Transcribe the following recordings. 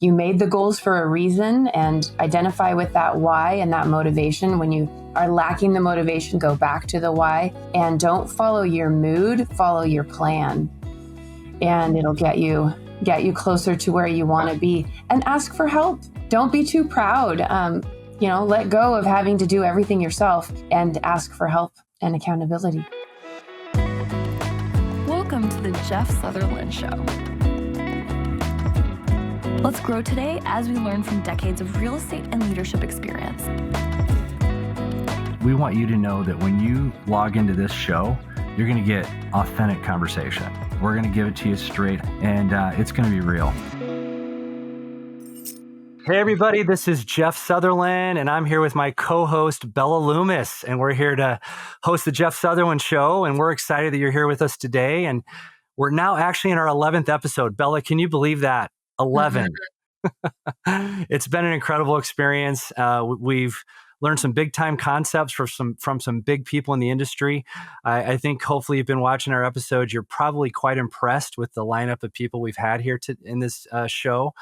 you made the goals for a reason, and identify with that why and that motivation. When you are lacking the motivation, go back to the why, and don't follow your mood, follow your plan. And it'll get you closer to where you want to be. And ask for help. Don't be too proud. Let go of having to do everything yourself and ask for help and accountability. Welcome to the Jeff Sutherlin Show. Let's grow today as we learn from decades of real estate and leadership experience. We want you to know that when you log into this show, you're going to get authentic conversation. We're going to give it to you straight, and it's going to be real. Hey, everybody, this is Jeff Sutherlin, and I'm here with my co-host, Bella Loomis, and we're here to host the Jeff Sutherlin Show, and we're excited that you're here with us today, and we're now actually in our 11th episode. Bella, can you believe that? 11. It's been an incredible experience. We've learned some big time concepts from some big people in the industry. I think hopefully you've been watching our episodes. You're probably quite impressed with the lineup of people we've had here in this show.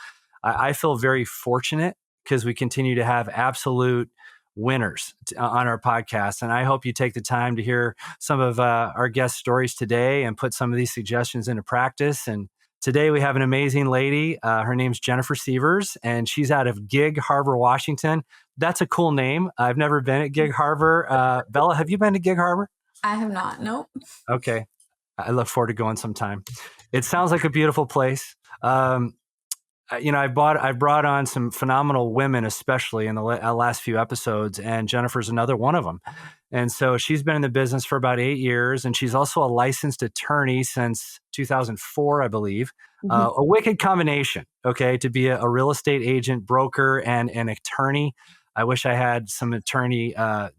I feel very fortunate because we continue to have absolute winners on our podcast. And I hope you take the time to hear some of our guest stories today and put some of these suggestions into practice. And today we have an amazing lady. Her name's Jennifer Sievers, and she's out of Gig Harbor, Washington. That's a cool name. I've never been at Gig Harbor. Bella, have you been to Gig Harbor? I have not. Nope. Okay. I look forward to going sometime. It sounds like a beautiful place. I brought on some phenomenal women, especially in the last few episodes, and Jennifer's another one of them. And so she's been in the business for about 8 years, and she's also a licensed attorney since 2004, I believe. A wicked combination, okay, to be a real estate agent, broker, and an attorney. I wish I had some attorney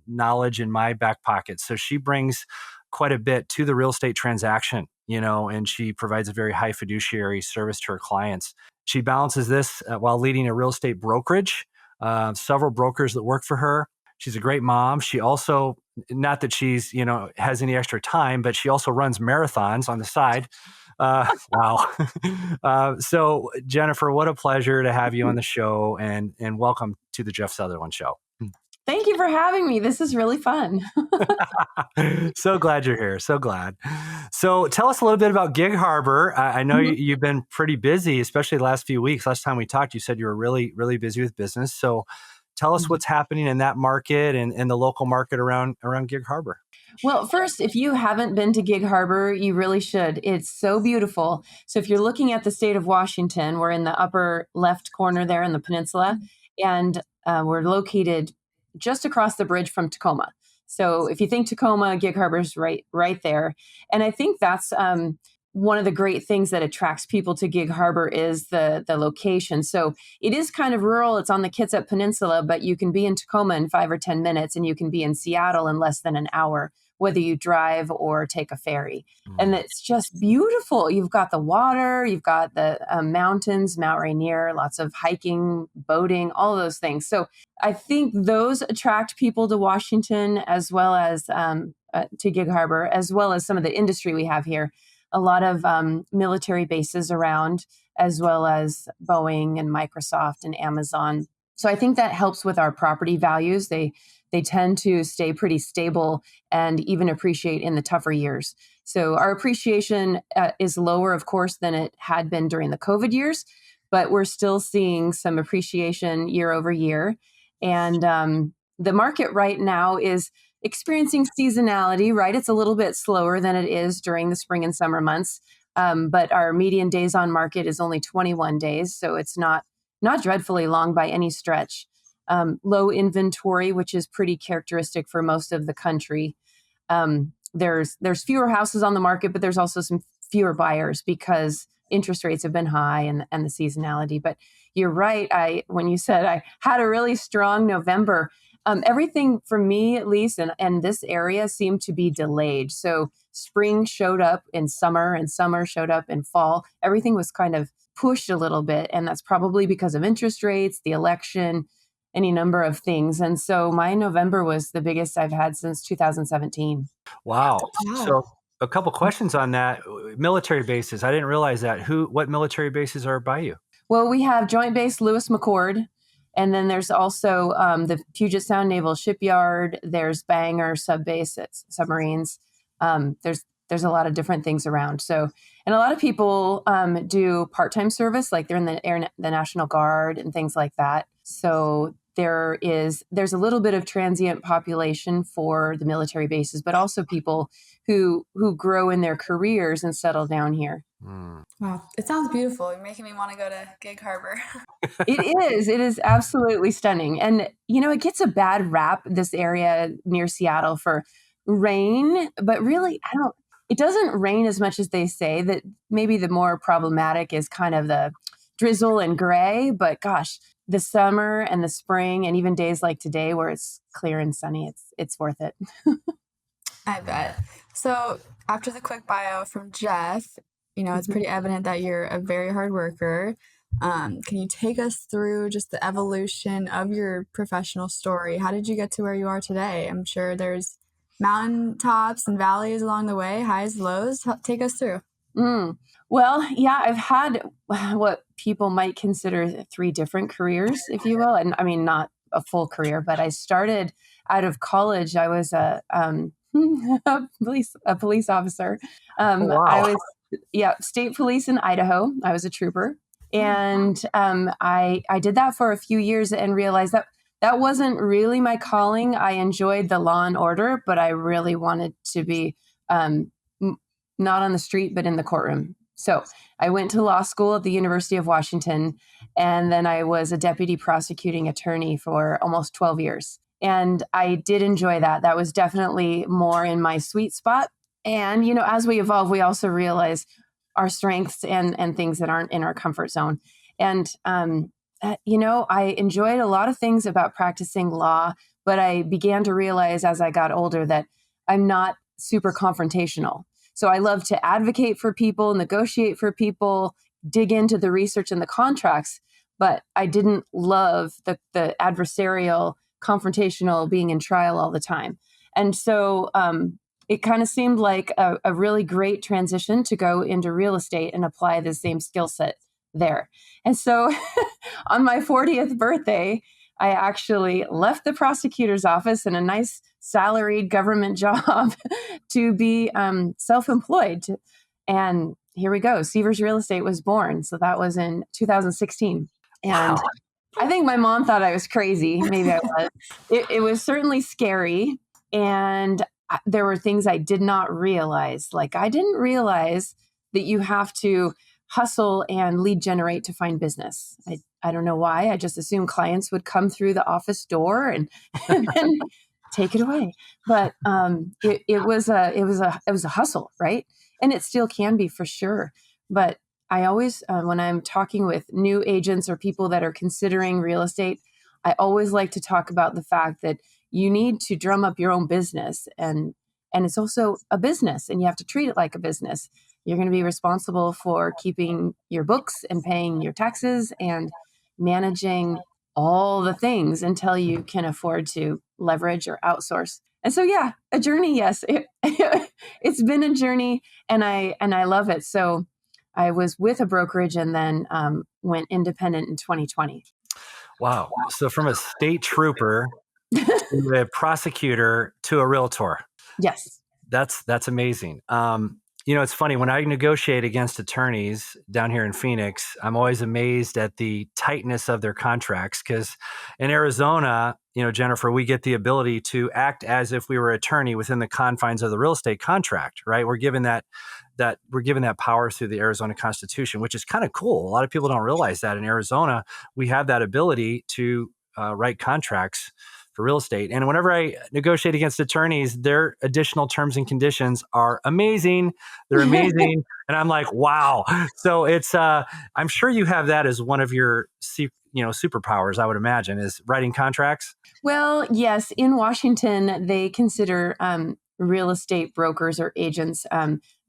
knowledge in my back pocket. So she brings quite a bit to the real estate transaction, and she provides a very high fiduciary service to her clients. She balances this while leading a real estate brokerage, several brokers that work for her. She's a great mom. She also, not that she's, has any extra time, but she also runs marathons on the side. Wow. So Jennifer, what a pleasure to have you on the show, and welcome to the Jeff Sutherlin Show. Thank you for having me. This is really fun. So glad you're here. So glad. So tell us a little bit about Gig Harbor. I know you've been pretty busy, especially the last few weeks. Last time we talked, you said you were really, really busy with business. So tell us what's happening in that market and the local market around Gig Harbor. Well, first, if you haven't been to Gig Harbor, you really should. It's so beautiful. So if you're looking at the state of Washington, we're in the upper left corner there in the peninsula, and we're located just across the bridge from Tacoma. So if you think Tacoma, Gig Harbor's right there. And I think that's one of the great things that attracts people to Gig Harbor is the location. So it is kind of rural. It's on the Kitsap Peninsula, but you can be in Tacoma in 5 or 10 minutes, and you can be in Seattle in less than an hour, whether you drive or take a ferry. And it's just beautiful. You've got the water, you've got the mountains, Mount Rainier, lots of hiking, boating, all of those things. So I think those attract people to Washington as well as to Gig Harbor, as well as some of the industry we have here. A lot of military bases around, as well as Boeing and Microsoft and Amazon. So I think that helps with our property values. They tend to stay pretty stable and even appreciate in the tougher years. So our appreciation is lower, of course, than it had been during the COVID years, but we're still seeing some appreciation year over year. And the market right now is experiencing seasonality, right? It's a little bit slower than it is during the spring and summer months. But our median days on market is only 21 days. So it's not dreadfully long by any stretch. Low inventory, which is pretty characteristic for most of the country. There's fewer houses on the market, but there's also some fewer buyers because interest rates have been high and the seasonality. But you're right. When you said I had a really strong November, everything for me, at least, and this area seemed to be delayed. So spring showed up in summer and summer showed up in fall. Everything was kind of pushed a little bit. And that's probably because of interest rates, the election, any number of things. And so my November was the biggest I've had since 2017. Wow. So a couple questions on that. Military bases. I didn't realize that. What military bases are by you? Well, we have Joint Base Lewis McChord, and then there's also the Puget Sound Naval Shipyard. There's Bangor Sub Base, it's submarines. There's a lot of different things around. So, and a lot of people do part-time service, like they're in the National Guard and things like that. So there's a little bit of transient population for the military bases, but also people who grow in their careers and settle down here. Wow, it sounds beautiful. You're making me want to go to Gig Harbor. It is absolutely stunning. And, it gets a bad rap, this area near Seattle, for rain, but really, it doesn't rain as much as they say. That maybe the more problematic is kind of the drizzle and gray, but gosh, the summer and the spring and even days like today where it's clear and sunny, it's worth it. I bet. So after the quick bio from Jeff, it's pretty evident that you're a very hard worker. Can you take us through just the evolution of your professional story? How did you get to where you are today? I'm sure there's mountaintops and valleys along the way, highs, lows. Take us through. Well, yeah, I've had what people might consider 3 different careers, if you will. And I mean, not a full career, but I started out of college. I was a police officer. Wow. I was, state police in Idaho. I was a trooper. And I did that for a few years and realized that wasn't really my calling. I enjoyed the law and order, but I really wanted to be not on the street, but in the courtroom. So I went to law school at the University of Washington, and then I was a deputy prosecuting attorney for almost 12 years. And I did enjoy that. That was definitely more in my sweet spot. And, as we evolve, we also realize our strengths and things that aren't in our comfort zone. And, I enjoyed a lot of things about practicing law, but I began to realize as I got older that I'm not super confrontational. So I love to advocate for people, negotiate for people, dig into the research and the contracts, but I didn't love the adversarial, confrontational being in trial all the time. And so it kind of seemed like a really great transition to go into real estate and apply the same skill set there. And so on my 40th birthday, I actually left the prosecutor's office and a nice salaried government job to be self-employed. And here we go. Sievers Real Estate was born. So that was in 2016. And wow. I think my mom thought I was crazy. Maybe I was. It was certainly scary. And there were things I did not realize. Like I didn't realize that you have to hustle and lead generate to find business. I don't know why. I just assumed clients would come through the office door and then take it away. But it was a hustle, right? And it still can be for sure. But I always, when I'm talking with new agents or people that are considering real estate, I always like to talk about the fact that you need to drum up your own business, and it's also a business, and you have to treat it like a business. You're going to be responsible for keeping your books and paying your taxes and managing all the things until you can afford to leverage or outsource. And so, yeah, a journey. Yes, it's been a journey, and I love it. So I was with a brokerage and then went independent in 2020. Wow. So from a state trooper to a prosecutor to a realtor. Yes. That's amazing. It's funny, when I negotiate against attorneys down here in Phoenix, I'm always amazed at the tightness of their contracts, because in Arizona, Jennifer, we get the ability to act as if we were an attorney within the confines of the real estate contract, right? We're given that power through the Arizona Constitution, which is kind of cool. A lot of people don't realize that in Arizona, we have that ability to write contracts for real estate. And whenever I negotiate against attorneys, their additional terms and conditions are amazing. They're amazing. And I'm like, wow. So it's, I'm sure you have that as one of your, superpowers, I would imagine, is writing contracts. Well, yes. In Washington, they consider real estate brokers or agents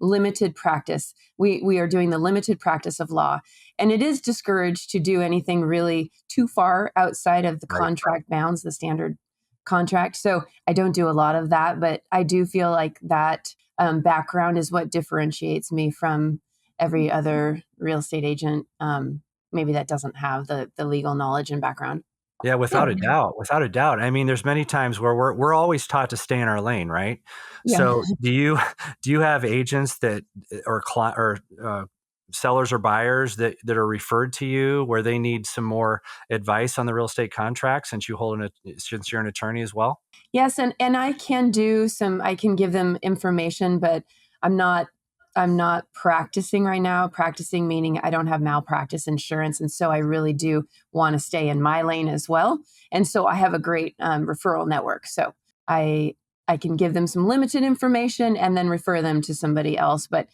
limited practice. We are doing the limited practice of law. And it is discouraged to do anything really too far outside of the contract bounds, the standard contract. So I don't do a lot of that, but I do feel like that background is what differentiates me from every other real estate agent maybe that doesn't have the legal knowledge and background. Yeah, without a doubt, without a doubt. I mean, there's many times where we're always taught to stay in our lane, right? Yeah. So do you have agents that or sellers or buyers that are referred to you where they need some more advice on the real estate contract since since you're an attorney as well? Yes, and I can I can give them information, but I'm not practicing right now. Practicing meaning I don't have malpractice insurance, and so I really do want to stay in my lane as well. And so I have a great referral network. So I can give them some limited information and then refer them to somebody else. But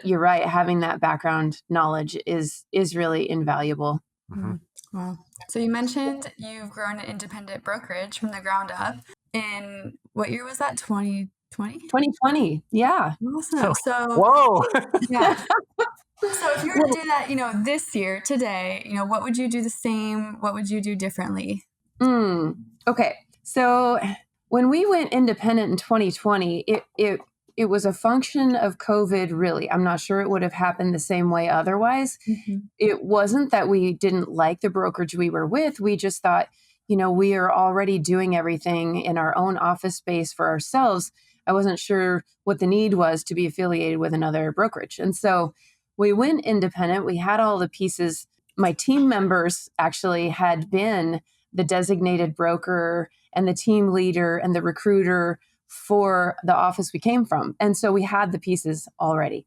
you're right, having that background knowledge is really invaluable. Mm-hmm. Wow. So you mentioned you've grown an independent brokerage from the ground up. In what year was that? 2020? 2020. Yeah. Awesome. So Whoa. yeah. So if you were to do that, this year, today, what would you do the same? What would you do differently? Okay. So when we went independent in 2020, it was a function of COVID, really. I'm not sure it would have happened the same way otherwise. Mm-hmm. It wasn't that we didn't like the brokerage we were with. We just thought, we are already doing everything in our own office space for ourselves. I wasn't sure what the need was to be affiliated with another brokerage. And so we went independent. We had all the pieces. My team members actually had been the designated broker and the team leader and the recruiter for the office we came from. And so we had the pieces already.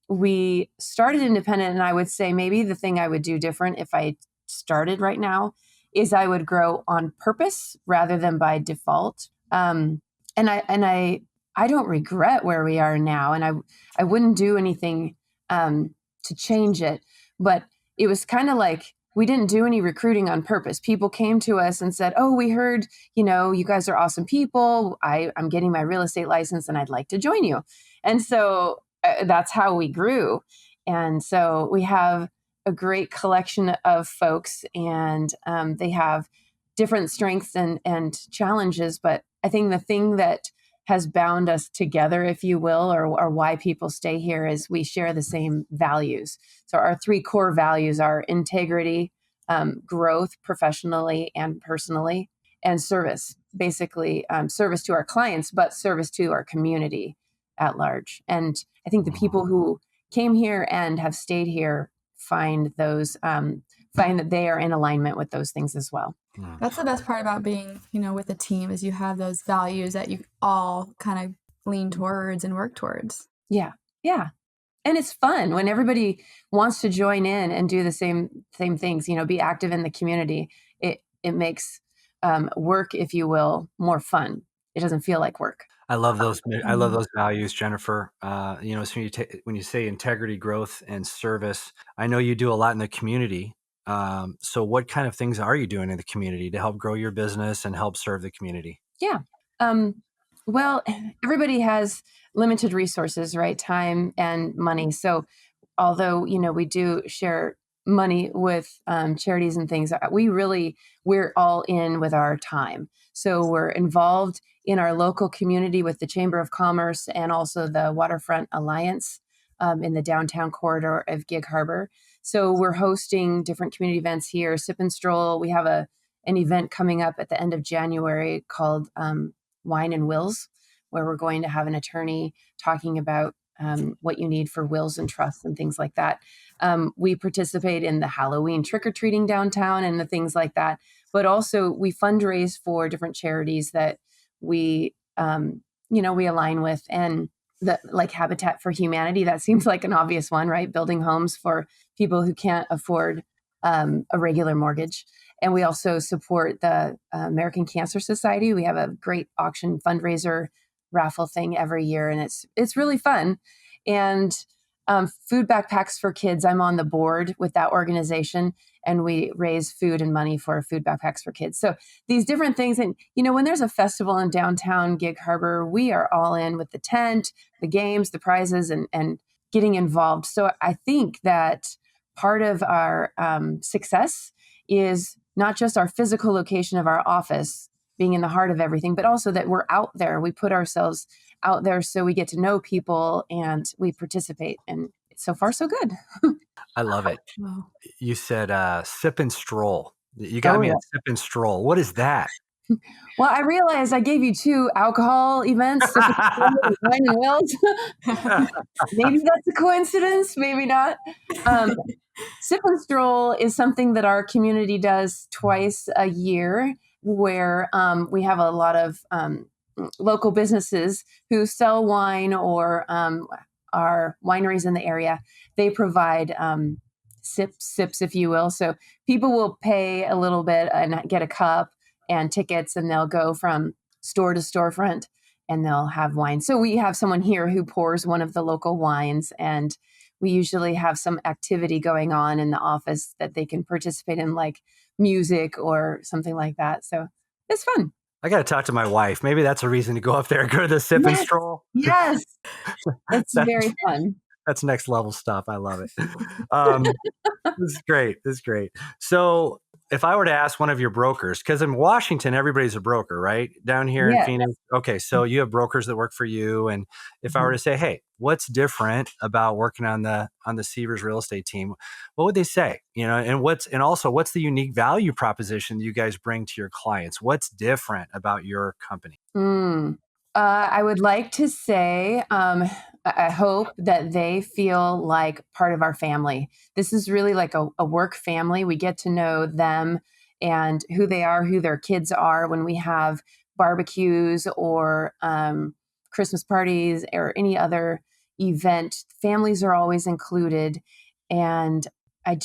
We started independent, and I would say maybe the thing I would do different if I started right now is I would grow on purpose rather than by default. And I don't regret where we are now, and I wouldn't do anything to change it. But it was kind of like we didn't do any recruiting on purpose. People came to us and said, "Oh, we heard, you guys are awesome people. I'm getting my real estate license, and I'd like to join you." And so that's how we grew. And so we have a great collection of folks, and they have different strengths and challenges. But I think the thing that has bound us together, if you will, or why people stay here is we share the same values. So our 3 core values are integrity, growth professionally and personally, and service, basically service to our clients, but service to our community at large. And I think the people who came here and have stayed here find that they are in alignment with those things as well. That's the best part about being, with a team is you have those values that you all kind of lean towards and work towards. Yeah. Yeah. And it's fun when everybody wants to join in and do the same things, be active in the community. It makes work, if you will, more fun. It doesn't feel like work. I love those. I love those values, Jennifer. So when you say integrity, growth, and service, I know you do a lot in the community. So what kind of things are you doing in the community to help grow your business and help serve the community? Yeah. Well, everybody has limited resources, right? Time and money. So although, we do share money with charities and things, we're all in with our time. So we're involved in our local community with the Chamber of Commerce and also the Waterfront Alliance in the downtown corridor of Gig Harbor. So we're hosting different community events here, Sip and Stroll. We have an event coming up at the end of January called Wine and Wills, where we're going to have an attorney talking about what you need for wills and trusts and things like that. We participate in the Halloween trick-or-treating downtown and the things like that. But also we fundraise for different charities that we align with, and like Habitat for Humanity, that seems like an obvious one, right? Building homes for people who can't afford a regular mortgage. And we also support the American Cancer Society. We have a great auction fundraiser raffle thing every year, and it's really fun. And Food Backpacks for Kids, I'm on the board with that organization, and we raise food and money for Food Backpacks for Kids. So these different things. And, when there's a festival in downtown Gig Harbor, we are all in with the tent, the games, the prizes, and getting involved. So I think that part of our success is not just our physical location of our office being in the heart of everything, but also that we're out there. We put ourselves out there so we get to know people and we participate. And so far so good. I love it. Wow. You said sip and stroll. You got Oh me yeah. at sip and stroll. What is that? Well, I realized I gave you two alcohol events, Sip and Stroll and Wine and Wells. Maybe that's a coincidence, maybe not. Um, Sip and Stroll is something that our community does twice a year, where we have a lot of local businesses who sell wine or are wineries in the area. They provide sips, if you will. So people will pay a little bit and get a cup and tickets, and they'll go from store to storefront and they'll have wine. So we have someone here who pours one of the local wines, and we usually have some activity going on in the office that they can participate in, like music or something like that. So it's fun. I got to talk to my wife. Maybe that's a reason to go up there and go to the sip and Yes. stroll. Yes. It's That's very fun. that's next level stuff. I love it. This is great. This is great. So if I were to ask one of your brokers, because in Washington, everybody's a broker, right? Down here in Yes. Phoenix. Okay. So you have brokers that work for you. And if I were to say, hey, what's different about working on the Sievers real estate team, what would they say? And also what's the unique value proposition you guys bring to your clients? What's different about your company? I would like to say, I hope that they feel like part of our family. This is really like a work family. We get to know them and who they are, who their kids are when we have barbecues or Christmas parties or any other event. Families are always included. And I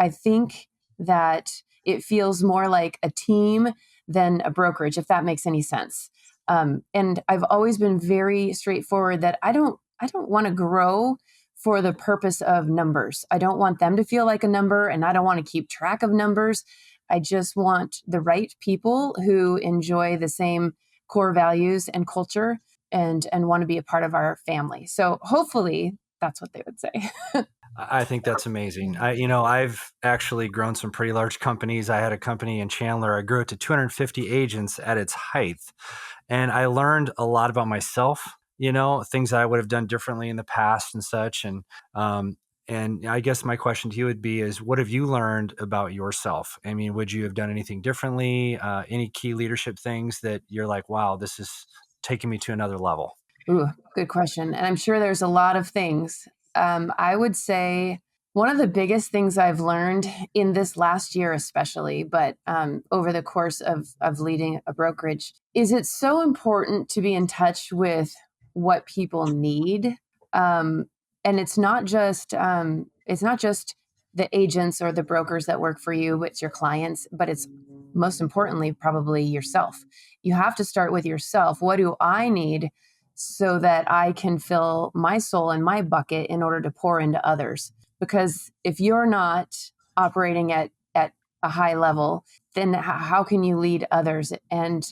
think that it feels more like a team than a brokerage, if that makes any sense. And I've always been very straightforward that I don't want to grow for the purpose of numbers. I don't want them to feel like a number, and I don't want to keep track of numbers. I just want the right people who enjoy the same core values and culture and want to be a part of our family. So hopefully that's what they would say. I think that's amazing. I've actually grown some pretty large companies. I had a company in Chandler. I grew it to 250 agents at its height. And I learned a lot about myself, things that I would have done differently in the past and such. And I guess my question to you would be is, what have you learned about yourself? I mean, would you have done anything differently? Any key leadership things that you're like, wow, this is taking me to another level? Ooh, good question. And I'm sure there's a lot of things. I would say one of the biggest things I've learned in this last year, especially, but over the course of leading a brokerage, is it's so important to be in touch with what people need. And it's not just the agents or the brokers that work for you, it's your clients, but it's most importantly, probably yourself. You have to start with yourself. What do I need so that I can fill my soul and my bucket in order to pour into others? Because if you're not operating at a high level, then how can you lead others? And,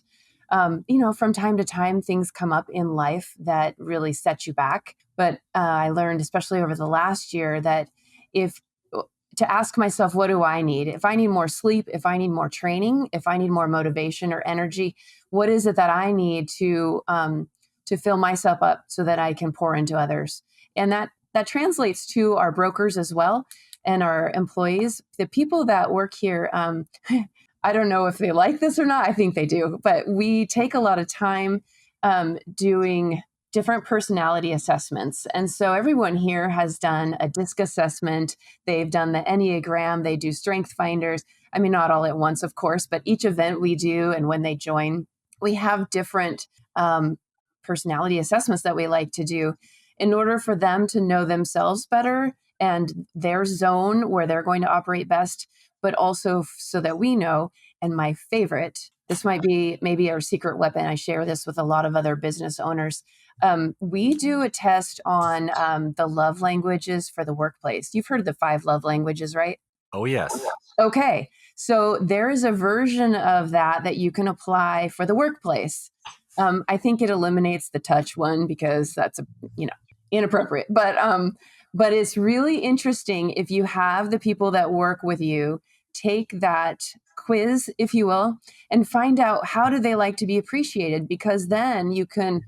from time to time, things come up in life that really set you back. But I learned, especially over the last year, that to ask myself, what do I need? If I need more sleep, if I need more training, if I need more motivation or energy, what is it that I need to fill myself up so that I can pour into others? And that translates to our brokers as well and our employees. The people that work here, I don't know if they like this or not. I think they do, but we take a lot of time doing different personality assessments. And so everyone here has done a DISC assessment. They've done the Enneagram. They do strength finders. I mean, not all at once, of course, but each event we do and when they join, we have different personality assessments that we like to do in order for them to know themselves better and their zone where they're going to operate best, but also so that we know. And my favorite, this might be maybe our secret weapon. I share this with a lot of other business owners. We do a test on the love languages for the workplace. You've heard of the 5 love languages, right? Oh, yes. Okay. So there is a version of that you can apply for the workplace. I think it eliminates the touch one because that's inappropriate. But it's really interesting if you have the people that work with you take that quiz, if you will, and find out how do they like to be appreciated, because then you can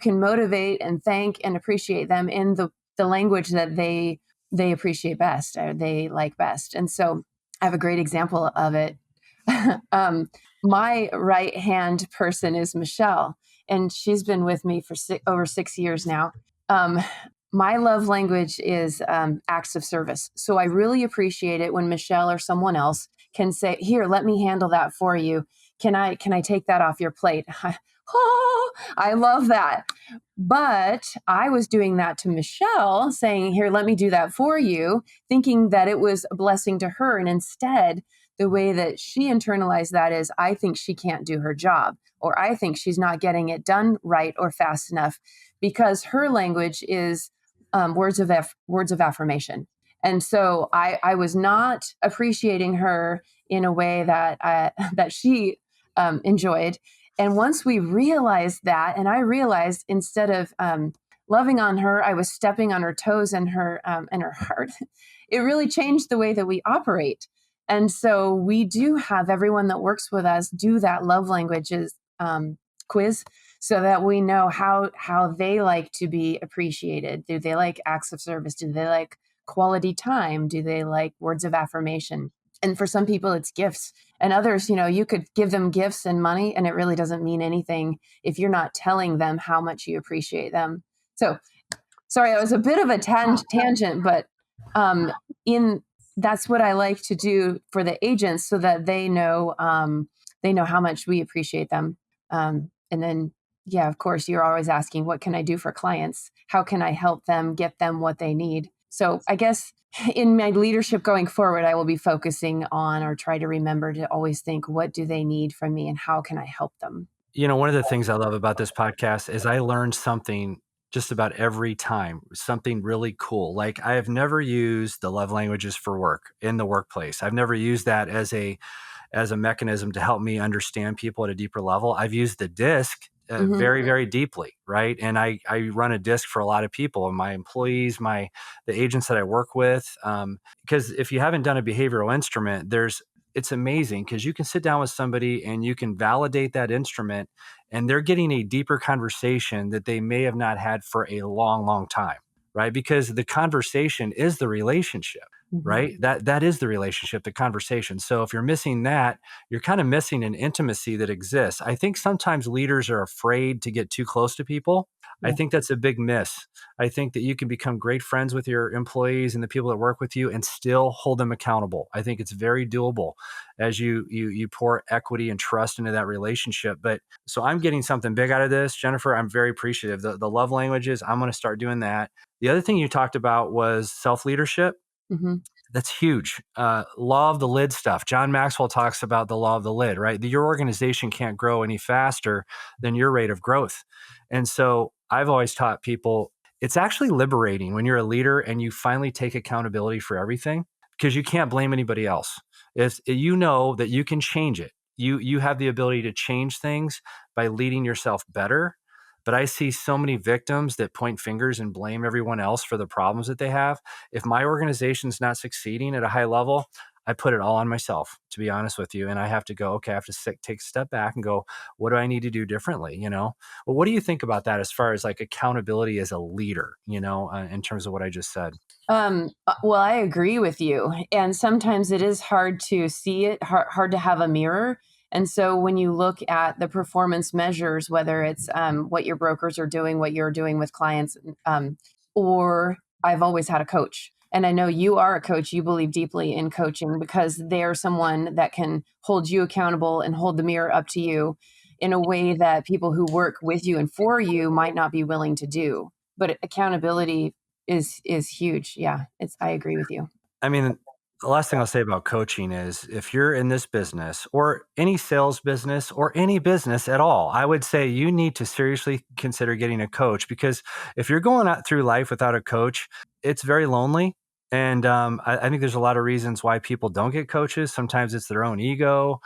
motivate and thank and appreciate them in the language that they they appreciate best, or they like best. And so I have a great example of it. My right hand person is Michelle, and she's been with me for over 6 years now. Um, my love language is acts of service. So I really appreciate it when Michelle or someone else can say, "Here, let me handle that for you. Can I take that off your plate?" Oh, I love that. But I was doing that to Michelle, saying, "Here, let me do that for you," thinking that it was a blessing to her. And instead, the way that she internalized that is, I think she can't do her job, or I think she's not getting it done right or fast enough, because her language is words of affirmation. And so I was not appreciating her in a way that that she enjoyed. And once we realized that, and I realized, instead of loving on her, I was stepping on her toes and her heart. It really changed the way that we operate. And so we do have everyone that works with us do that love languages quiz, so that we know how they like to be appreciated. Do they like acts of service? Do they like quality time? Do they like words of affirmation? And for some people, it's gifts. And others, you could give them gifts and money, and it really doesn't mean anything if you're not telling them how much you appreciate them. So, sorry, it was a bit of a tangent, but in that's what I like to do for the agents, so that they know how much we appreciate them. And then, yeah, of course, you're always asking, what can I do for clients? How can I help them get them what they need? So I guess in my leadership going forward, I will be focusing on, or try to remember to always think, what do they need from me and how can I help them? One of the things I love about this podcast is I learned something just about every time, something really cool. Like, I have never used the love languages for work in the workplace. I've never used that as a mechanism to help me understand people at a deeper level. I've used the disc very, very deeply, right? And I run a disc for a lot of people, my employees, the agents that I work with. Because if you haven't done a behavioral instrument, it's amazing, because you can sit down with somebody and you can validate that instrument, and they're getting a deeper conversation that they may have not had for a long, long time, right? Because the conversation is the relationship. Right? That is the relationship, the conversation. So if you're missing that, you're kind of missing an intimacy that exists. I think sometimes leaders are afraid to get too close to people. I think that's a big miss. I think that you can become great friends with your employees and the people that work with you and still hold them accountable. I think it's very doable as you pour equity and trust into that relationship. But so I'm getting something big out of this, Jennifer. I'm very appreciative. The love languages, I'm going to start doing that. The other thing you talked about was self-leadership. That's huge. Law of the lid stuff. John Maxwell talks about the law of the lid, right? Your organization can't grow any faster than your rate of growth. And so I've always taught people, it's actually liberating when you're a leader and you finally take accountability for everything, because you can't blame anybody else. If you know that you can change it, you have the ability to change things by leading yourself better. But I see so many victims that point fingers and blame everyone else for the problems that they have. If my organization's not succeeding at a high level, I put it all on myself, to be honest with you. And I have to go, okay, I have to take a step back and go, what do I need to do differently? Well, what do you think about that as far as like accountability as a leader, in terms of what I just said? Well, I agree with you. And sometimes it is hard to see it, hard to have a mirror. And so when you look at the performance measures, whether it's what your brokers are doing, what you're doing with clients, or I've always had a coach. And I know you are a coach. You believe deeply in coaching, because they're someone that can hold you accountable and hold the mirror up to you in a way that people who work with you and for you might not be willing to do. But accountability is huge. Yeah, I agree with you. I mean, the last thing I'll say about coaching is, if you're in this business or any sales business or any business at all, I would say you need to seriously consider getting a coach, because if you're going out through life without a coach, it's very lonely. And I think there's a lot of reasons why people don't get coaches. Sometimes it's their own ego.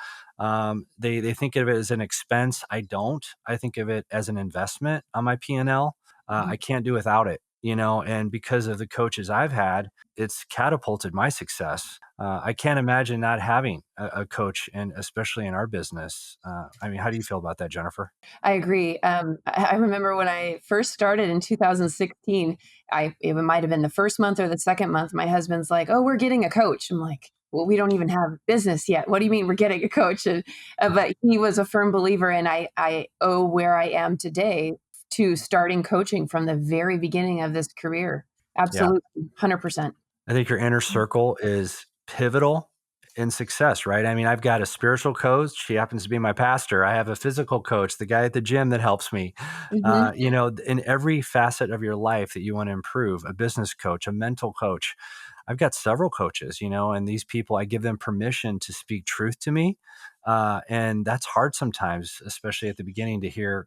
They think of it as an expense. I don't. I think of it as an investment on my P&L. I can't do without it. and because of the coaches I've had, it's catapulted my success. I can't imagine not having a coach, and especially in our business. I mean, how do you feel about that, Jennifer? I agree. I remember when I first started in 2016, it might have been the first month or the second month, my husband's like, "Oh, we're getting a coach." I'm like, "Well, we don't even have business yet. What do you mean we're getting a coach?" And, but he was a firm believer, and I owe where I am today to starting coaching from the very beginning of this career. Yeah. Absolutely, 100%. I think your inner circle is pivotal in success, right? I mean, I've got a spiritual coach. He happens to be my pastor. I have a physical coach, the guy at the gym that helps me. Hmm. In every facet of your life that you want to improve, a business coach, a mental coach. I've got several coaches, and these people, I give them permission to speak truth to me. And that's hard sometimes, especially at the beginning, to hear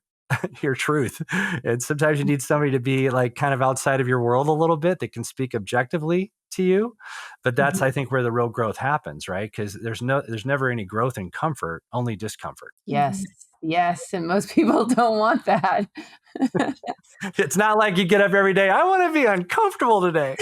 truth. And sometimes you need somebody to be like kind of outside of your world a little bit that can speak objectively to you. But that's, I think, where the real growth happens, right? Because there's never any growth in comfort, only discomfort. Yes, yes, and most people don't want that. It's not like you get up every day, I want to be uncomfortable today.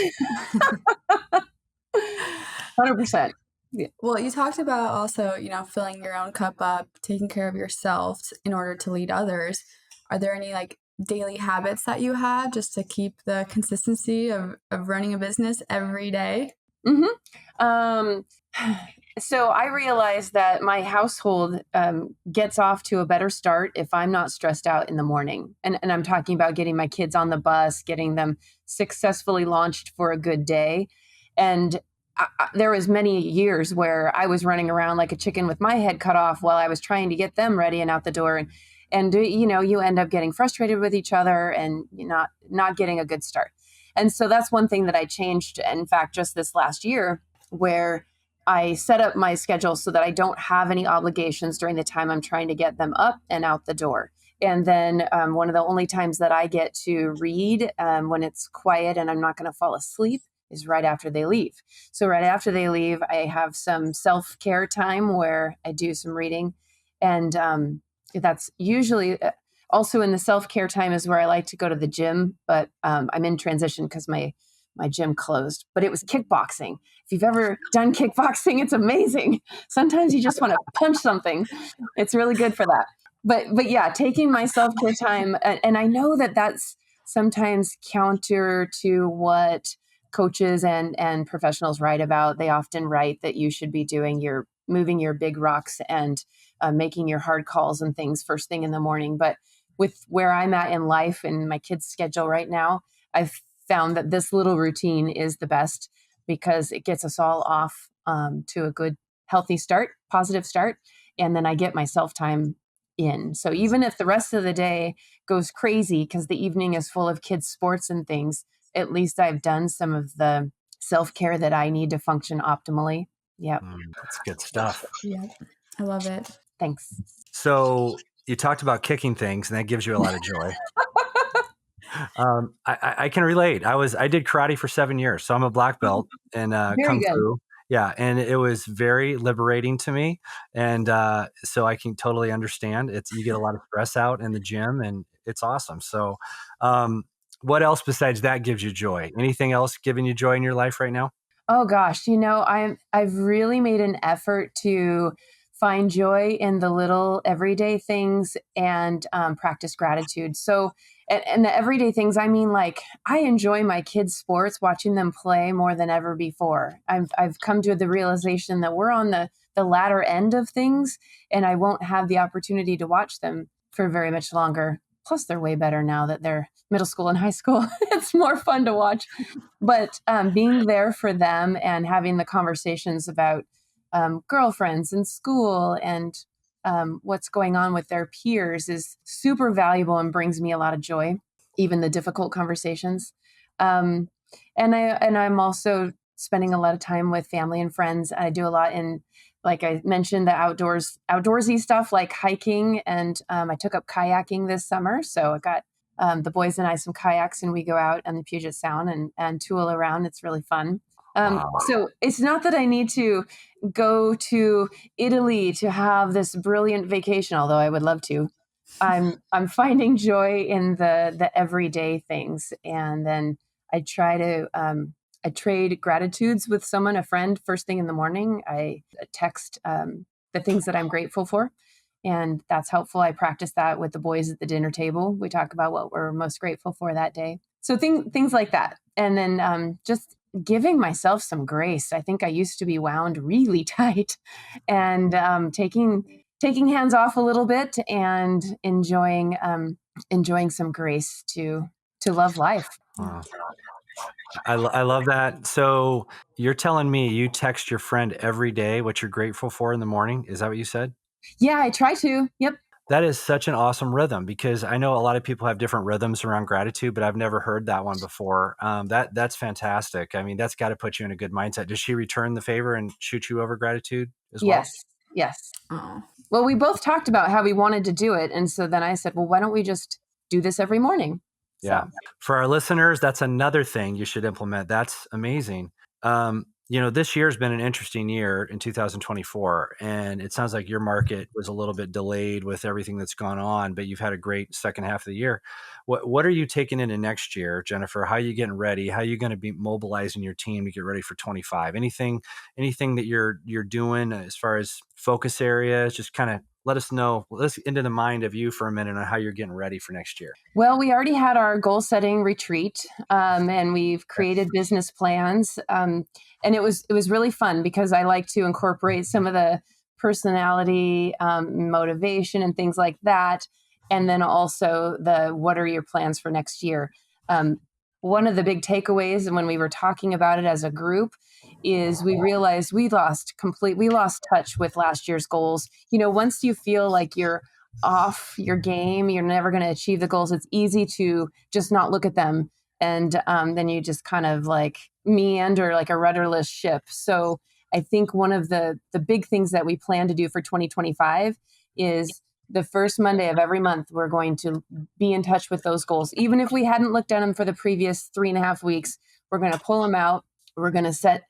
100%. Yeah. Well, you talked about also, filling your own cup up, taking care of yourself in order to lead others. Are there any like daily habits that you have just to keep the consistency of running a business every day? Um, so I realized that my household gets off to a better start if I'm not stressed out in the morning. And I'm talking about getting my kids on the bus, getting them successfully launched for a good day. And there was many years where I was running around like a chicken with my head cut off while I was trying to get them ready and out the door. And you end up getting frustrated with each other and you're not getting a good start. And so that's one thing that I changed. In fact, just this last year, where I set up my schedule so that I don't have any obligations during the time I'm trying to get them up and out the door. And then one of the only times that I get to read when it's quiet and I'm not going to fall asleep is right after they leave. So right after they leave, I have some self-care time where I do some reading. And that's usually also in the self-care time is where I like to go to the gym, but I'm in transition because my gym closed, but it was kickboxing. If you've ever done kickboxing, it's amazing. Sometimes you just want to punch something. It's really good for that. But yeah, taking my self-care time, and I know that that's sometimes counter to what coaches and professionals write about. They often write that you should be moving your big rocks and making your hard calls and things first thing in the morning. But with where I'm at in life and my kids' schedule right now, I've found that this little routine is the best because it gets us all off to a good, healthy start, positive start. And then I get my self-time in. So even if the rest of the day goes crazy because the evening is full of kids' sports and things, at least I've done some of the self-care that I need to function optimally. Yeah. That's good stuff. Yeah, I love it. Thanks. So you talked about kicking things, and that gives you a lot of joy. I can relate. I did karate for 7 years, so I'm a black belt in Kung Fu. Yeah, and it was very liberating to me, and so I can totally understand. You get a lot of stress out in the gym, and it's awesome. So, what else besides that gives you joy? Anything else giving you joy in your life right now? Oh gosh, I've really made an effort to find joy in the little everyday things and practice gratitude. So, and the everyday things, I mean, like I enjoy my kids' sports, watching them play more than ever before. I've come to the realization that we're on the latter end of things, and I won't have the opportunity to watch them for very much longer. Plus, they're way better now that they're middle school and high school. It's more fun to watch. But being there for them and having the conversations about girlfriends and school and what's going on with their peers is super valuable and brings me a lot of joy, even the difficult conversations. And I'm also spending a lot of time with family and friends. I do a lot in, like I mentioned, the outdoorsy stuff like hiking, and I took up kayaking this summer. So I got the boys and I some kayaks, and we go out on the Puget Sound and tool around. It's really fun. So it's not that I need to go to Italy to have this brilliant vacation, although I would love to. I'm finding joy in the everyday things, and then I try to I trade gratitudes with someone, a friend, first thing in the morning. I text the things that I'm grateful for, and that's helpful. I practice that with the boys at the dinner table. We talk about what we're most grateful for that day. So things like that, and then just giving myself some grace. I think I used to be wound really tight, and taking hands off a little bit and enjoying some grace to love life. Wow. I love that. So you're telling me you text your friend every day what you're grateful for in the morning. Is that what you said? Yeah, I try to. Yep. That is such an awesome rhythm, because I know a lot of people have different rhythms around gratitude, but I've never heard that one before. That's fantastic. I mean, that's got to put you in a good mindset. Does she return the favor and shoot you over gratitude as well? Yes. Oh. Well, we both talked about how we wanted to do it, and so then I said, well, why don't we just do this every morning? Yeah. For our listeners, that's another thing you should implement. That's amazing. This year has been an interesting year in 2024, and it sounds like your market was a little bit delayed with everything that's gone on, but you've had a great second half of the year. What are you taking into next year, Jennifer? How are you getting ready? How are you going to be mobilizing your team to get ready for 25? Anything that you're doing as far as focus areas? Just kind of let us know. Let's get into the mind of you for a minute on how you're getting ready for next year. Well, we already had our goal setting retreat, and we've created business plans, and it was really fun because I like to incorporate some of the personality, motivation, and things like that, and then also the what are your plans for next year. One of the big takeaways, and when we were talking about it as a group, is we realized we lost touch with last year's goals. Once you feel like you're off your game, you're never going to achieve the goals. It's easy to just not look at them, and then you just kind of like meander like a rudderless ship. So I think one of the big things that we plan to do for 2025 is the first Monday of every month, we're going to be in touch with those goals. Even if we hadn't looked at them for the previous 3.5 weeks, we're going to pull them out. We're going to set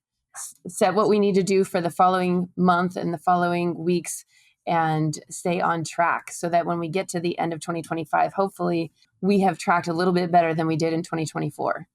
what we need to do for the following month and the following weeks, and stay on track so that when we get to the end of 2025, hopefully we have tracked a little bit better than we did in 2024.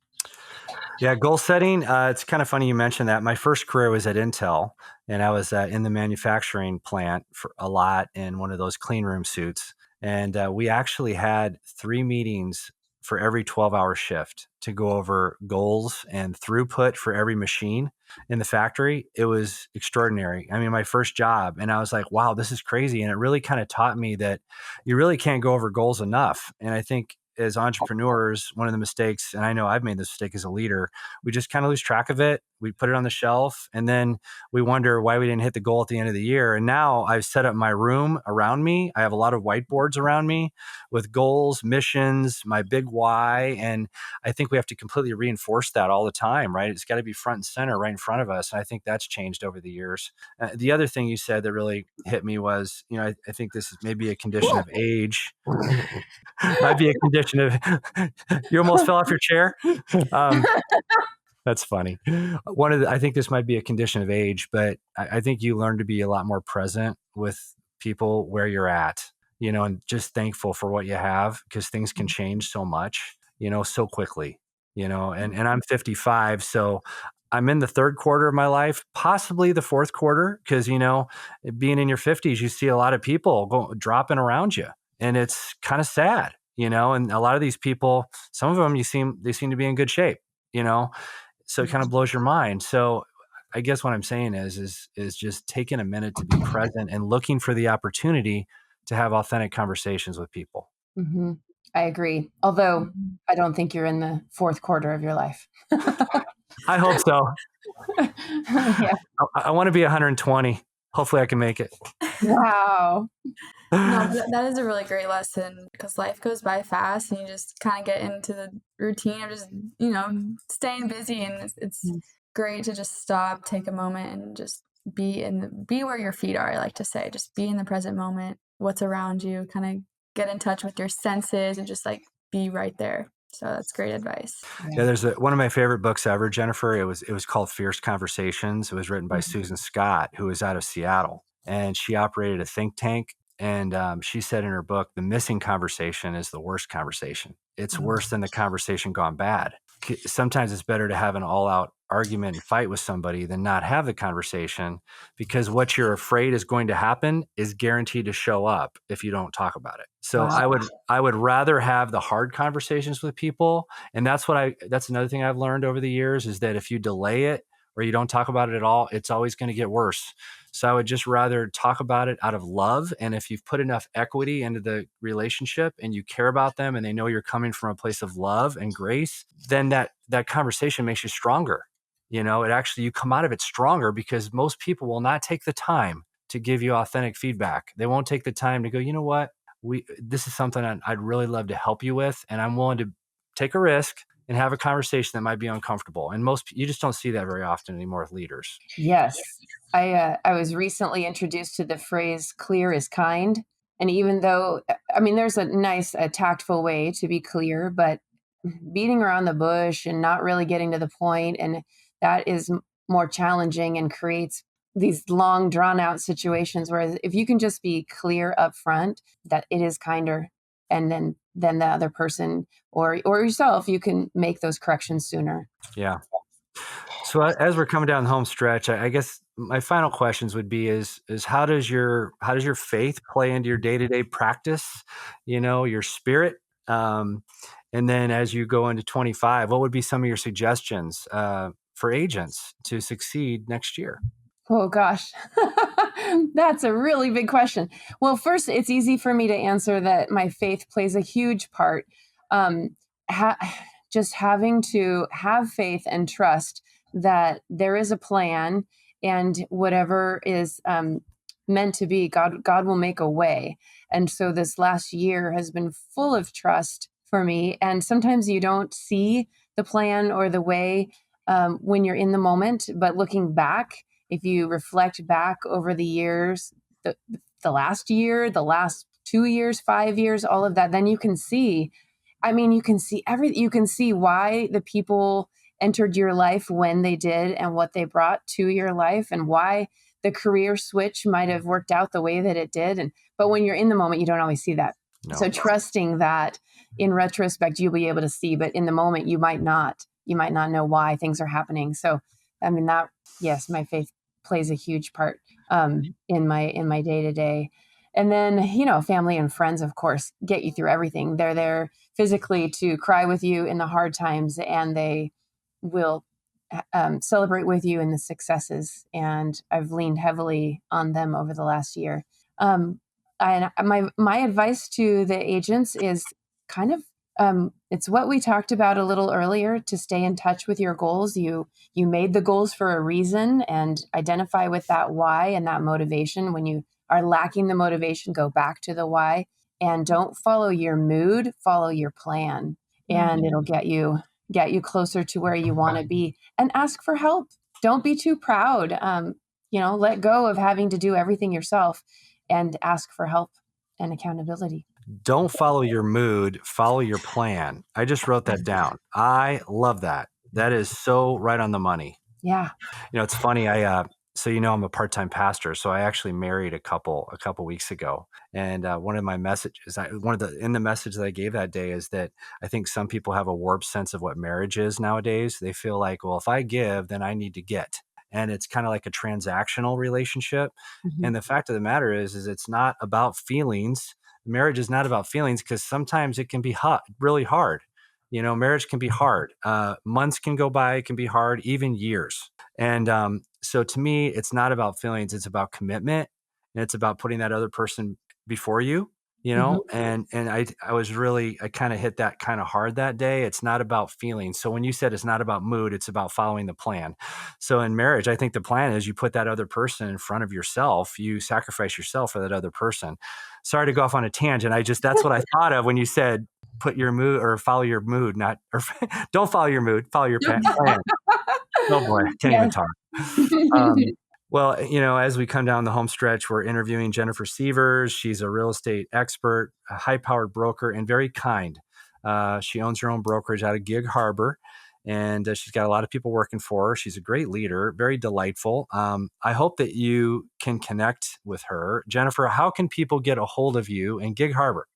Yeah, goal setting. It's kind of funny you mentioned that. My first career was at Intel, and I was in the manufacturing plant for a lot in one of those clean room suits. And we actually had 3 meetings for every 12-hour shift to go over goals and throughput for every machine in the factory. It was extraordinary. I mean, my first job, and I was like, wow, this is crazy. And it really kind of taught me that you really can't go over goals enough. And I think as entrepreneurs, one of the mistakes, and I know I've made this mistake as a leader, we just kind of lose track of it. We put it on the shelf, and then we wonder why we didn't hit the goal at the end of the year. And now I've set up my room around me. I have a lot of whiteboards around me with goals, missions, my big why. And I think we have to completely reinforce that all the time, right? It's got to be front and center right in front of us. And I think that's changed over the years. The other thing you said that really hit me was, I think this is maybe a condition of age. Might be a condition of, you almost fell off your chair. That's funny. I think this might be a condition of age, but I think you learn to be a lot more present with people where you're at, and just thankful for what you have, because things can change so much, so quickly, and I'm 55. So I'm in the third quarter of my life, possibly the fourth quarter, because, being in your 50s, you see a lot of people dropping around you, and it's kind of sad, and a lot of these people, some of them, they seem to be in good shape, so it kind of blows your mind. So I guess what I'm saying is just taking a minute to be present and looking for the opportunity to have authentic conversations with people. Mm-hmm. I agree. Although I don't think you're in the fourth quarter of your life. I hope so. Yeah. I want to be 120. Hopefully I can make it. Wow. No, that is a really great lesson, because life goes by fast and you just kind of get into the routine of just, staying busy. And it's great to just stop, take a moment, and just be where your feet are. I like to say, just be in the present moment, what's around you, kind of get in touch with your senses and just like be right there. So that's great advice. Yeah, there's one of my favorite books ever, Jennifer. It was called Fierce Conversations. It was written by Susan Scott, who is out of Seattle, and she operated a think tank And she said in her book, the missing conversation is the worst conversation. It's worse than the conversation gone bad. Sometimes it's better to have an all-out argument and fight with somebody than not have the conversation, because what you're afraid is going to happen is guaranteed to show up if you don't talk about it. So Wow. I would rather have the hard conversations with people. And that's another thing I've learned over the years, is that if you delay it or you don't talk about it at all, it's always going to get worse. So I would just rather talk about it out of love. And if you've put enough equity into the relationship and you care about them and they know you're coming from a place of love and grace, then that conversation makes you stronger. You come out of it stronger, because most people will not take the time to give you authentic feedback. They won't take the time to go, you know what, this is something I'd really love to help you with, and I'm willing to take a risk and have a conversation that might be uncomfortable. And you just don't see that very often anymore with leaders. Yes. I was recently introduced to the phrase clear is kind. And even though, there's a nice, tactful way to be clear, but beating around the bush and not really getting to the point, and that is more challenging and creates these long drawn out situations. Whereas if you can just be clear up front that it is kinder, and then the other person or yourself, you can make those corrections sooner. Yeah. So as we're coming down the home stretch, I guess my final questions would be is how does your faith play into your day-to-day practice, your spirit? And then as you go into 25, what would be some of your suggestions for agents to succeed next year? Oh gosh, that's a really big question. Well, first, it's easy for me to answer that my faith plays a huge part. Um, ha- just having to have faith and trust that there is a plan, and whatever is meant to be, God will make a way. And so this last year has been full of trust for me. And sometimes you don't see the plan or the way when you're in the moment, but looking back, if you reflect back over the years, the last year, the last 2 years, 5 years, all of that, then you can see, you can see everything. You can see why the people entered your life when they did and what they brought to your life, and why the career switch might have worked out the way that it did. But when you're in the moment, you don't always see that. No. So trusting that in retrospect, you'll be able to see, but in the moment, you might not know why things are happening. So, yes, my faith plays a huge part in my day to day. And then, family and friends, of course, get you through everything. They're there physically to cry with you in the hard times, and they will celebrate with you in the successes. And I've leaned heavily on them over the last year. And my advice to the agents is kind of it's what we talked about a little earlier, to stay in touch with your goals. You made the goals for a reason, and identify with that why and that motivation. When you are lacking the motivation, go back to the why, and don't follow your mood, follow your plan, and it'll get you closer to where you want to be. And ask for help. Don't be too proud. Let go of having to do everything yourself, and ask for help and accountability. Don't follow your mood, follow your plan. I just wrote that down. I love that. That is so right on the money. Yeah. It's funny. I'm a part-time pastor, so I actually married a couple weeks ago. And one of my messages, in the message that I gave that day, is that I think some people have a warped sense of what marriage is nowadays. They feel like, well, if I give, then I need to get. And it's kind of like a transactional relationship. Mm-hmm. And the fact of the matter is it's not about feelings. Marriage is not about feelings, because sometimes it can be really hard. Marriage can be hard. Months can go by, it can be hard, even years. And so to me, it's not about feelings, it's about commitment, and it's about putting that other person before you, Mm-hmm. and I kind of hit that kind of hard that day. It's not about feelings. So when you said it's not about mood, it's about following the plan. So in marriage, I think the plan is you put that other person in front of yourself. You sacrifice yourself for that other person. Sorry to go off on a tangent. That's what I thought of when you said put your mood or follow your mood, don't follow your mood, follow your plan. Oh boy, can't even talk. Well, as we come down the home stretch, we're interviewing Jennifer Sievers. She's a real estate expert, a high-powered broker, and very kind. She owns her own brokerage out of Gig Harbor. and she's got a lot of people working for her. She's a great leader, very delightful. I hope that you can connect with her. Jennifer, how can people get a hold of you in Gig Harbor?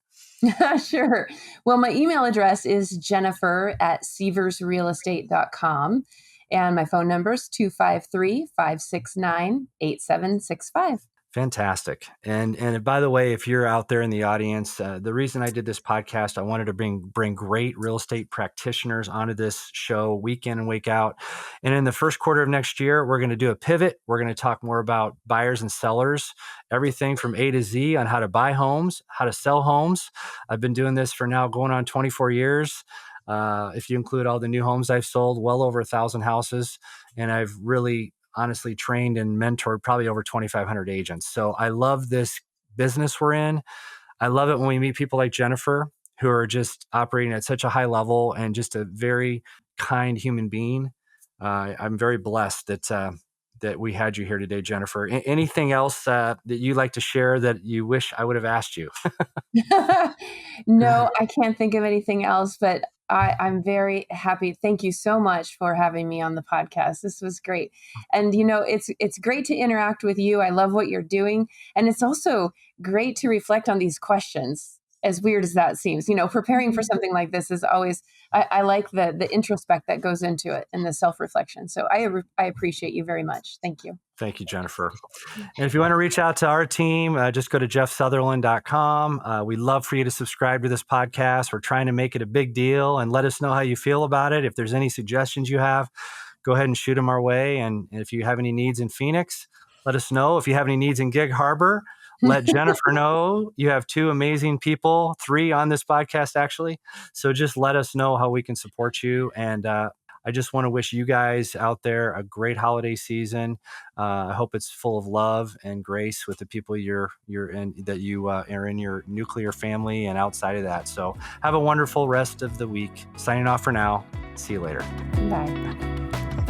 Sure. Well, my email address is jennifer@sieversrealestate.com. And my phone number is 253-569-8765. Fantastic. And by the way, if you're out there in the audience, the reason I did this podcast, I wanted to bring great real estate practitioners onto this show week in and week out. And in the first quarter of next year, we're going to do a pivot. We're going to talk more about buyers and sellers, everything from A to Z on how to buy homes, how to sell homes. I've been doing this for now going on 24 years. If you include all the new homes I've sold, well over 1,000 houses. And I've really honestly trained and mentored probably over 2,500 agents. So I love this business we're in. I love it when we meet people like Jennifer, who are just operating at such a high level and just a very kind human being. I'm very blessed that we had you here today, Jennifer. Anything else that you'd like to share that you wish I would have asked you? No, I can't think of anything else, but I'm very happy. Thank you so much for having me on the podcast. This was great. And, it's great to interact with you. I love what you're doing. And it's also great to reflect on these questions, as weird as that seems. Preparing for something like this is always, I like the introspect that goes into it and the self-reflection. So I appreciate you very much. Thank you. Thank you, Jennifer. And if you want to reach out to our team, just go to jeffsutherland.com. We'd love for you to subscribe to this podcast. We're trying to make it a big deal, and let us know how you feel about it. If there's any suggestions you have, go ahead and shoot them our way. And if you have any needs in Phoenix, let us know. If you have any needs in Gig Harbor, let Jennifer know. You have 2 amazing people, 3 on this podcast, actually. So just let us know how we can support you. And I just want to wish you guys out there a great holiday season. I hope it's full of love and grace with the people you're in, that you are in your nuclear family and outside of that. So have a wonderful rest of the week. Signing off for now. See you later. Bye.